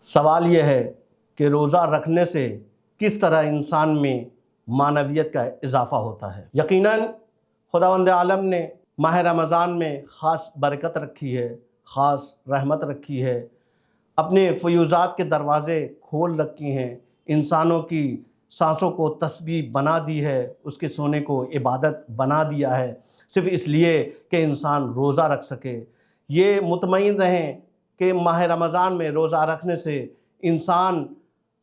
سوال یہ ہے کہ روزہ رکھنے سے کس طرح انسان میں معنویت کا اضافہ ہوتا ہے۔ یقیناً خداوند عالم نے ماہ رمضان میں خاص برکت رکھی ہے، خاص رحمت رکھی ہے، اپنے فیوزات کے دروازے کھول رکھی ہیں، انسانوں کی سانسوں کو تسبیح بنا دی ہے، اس کے سونے کو عبادت بنا دیا ہے، صرف اس لیے کہ انسان روزہ رکھ سکے۔ یہ مطمئن رہیں کہ ماہ رمضان میں روزہ رکھنے سے انسان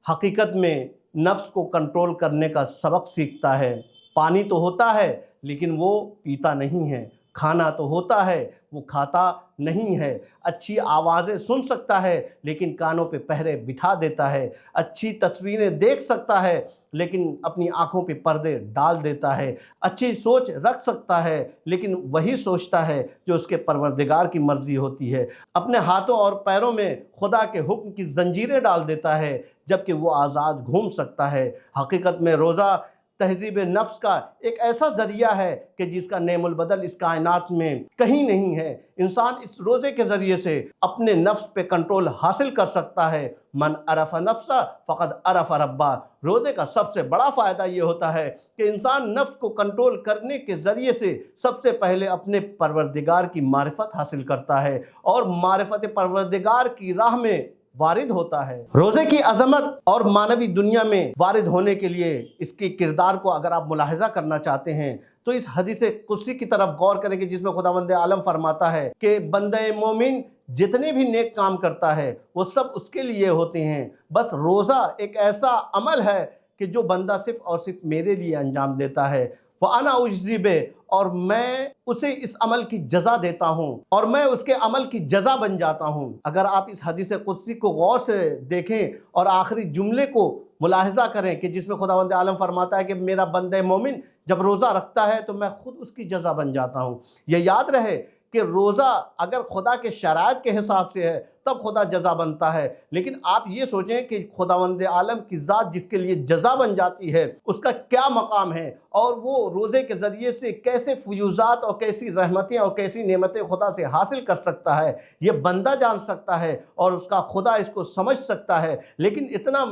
حقیقت میں نفس کو کنٹرول کرنے کا سبق سیکھتا ہے۔ پانی تو ہوتا ہے لیکن وہ پیتا نہیں ہے، کھانا تو ہوتا ہے وہ کھاتا نہیں ہے، اچھی آوازیں سن سکتا ہے لیکن کانوں پہ پہرے بٹھا دیتا ہے، اچھی تصویریں دیکھ سکتا ہے لیکن اپنی آنکھوں پہ پردے ڈال دیتا ہے، اچھی سوچ رکھ سکتا ہے لیکن وہی سوچتا ہے جو اس کے پروردگار کی مرضی ہوتی ہے، اپنے ہاتھوں اور پیروں میں خدا کے حکم کی زنجیریں ڈال دیتا ہے جبکہ وہ آزاد گھوم سکتا ہے۔ حقیقت میں روزہ تہذیب نفس کا ایک ایسا ذریعہ ہے کہ جس کا نعم البدل اس کائنات میں کہیں نہیں ہے۔ انسان اس روزے کے ذریعے سے اپنے نفس پہ کنٹرول حاصل کر سکتا ہے۔ من عرف نفسہ فقد عرف ربہ۔ روزے کا سب سے بڑا فائدہ یہ ہوتا ہے کہ انسان نفس کو کنٹرول کرنے کے ذریعے سے سب سے پہلے اپنے پروردگار کی معرفت حاصل کرتا ہے اور معرفت پروردگار کی راہ میں وارد ہوتا ہے۔ روزے کی عظمت اور معنوی دنیا میں وارد ہونے کے لیے اس کے کردار کو اگر آپ ملاحظہ کرنا چاہتے ہیں تو اس حدیث قدسی کی طرف غور کریں کہ جس میں خداوند عالم فرماتا ہے کہ بندہ مومن جتنے بھی نیک کام کرتا ہے وہ سب اس کے لیے ہوتے ہیں، بس روزہ ایک ایسا عمل ہے کہ جو بندہ صرف اور صرف میرے لیے انجام دیتا ہے۔ وَأَنَا أُجْزِي بِهِ، اور میں اسے اس عمل کی جزا دیتا ہوں اور میں اس کے عمل کی جزا بن جاتا ہوں۔ اگر آپ اس حدیث قدسی کو غور سے دیکھیں اور آخری جملے کو ملاحظہ کریں کہ جس میں خداوند عالم فرماتا ہے کہ میرا بندہ مومن جب روزہ رکھتا ہے تو میں خود اس کی جزا بن جاتا ہوں۔ یہ یاد رہے کہ روزہ اگر خدا کے شرائط کے حساب سے ہے تب خدا جزا بنتا ہے، لیکن آپ یہ سوچیں کہ خداوند عالم کی ذات جس کے لیے جزا بن جاتی ہے اس کا کیا مقام ہے اور وہ روزے کے ذریعے سے کیسے فیوزات اور کیسی رحمتیں اور کیسی نعمتیں خدا سے حاصل کر سکتا ہے، یہ بندہ جان سکتا ہے اور اس کا خدا اس کو سمجھ سکتا ہے۔ لیکن اتنا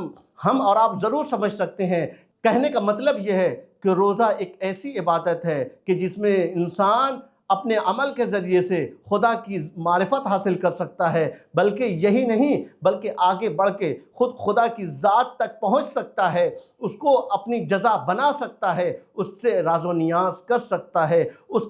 ہم اور آپ ضرور سمجھ سکتے ہیں، کہنے کا مطلب یہ ہے کہ روزہ ایک ایسی عبادت ہے کہ جس میں انسان اپنے عمل کے ذریعے سے خدا کی معرفت حاصل کر سکتا ہے، بلکہ یہی نہیں بلکہ آگے بڑھ کے خود خدا کی ذات تک پہنچ سکتا ہے، اس کو اپنی جزا بنا سکتا ہے، اس سے راز و نیاز کر سکتا ہے، اس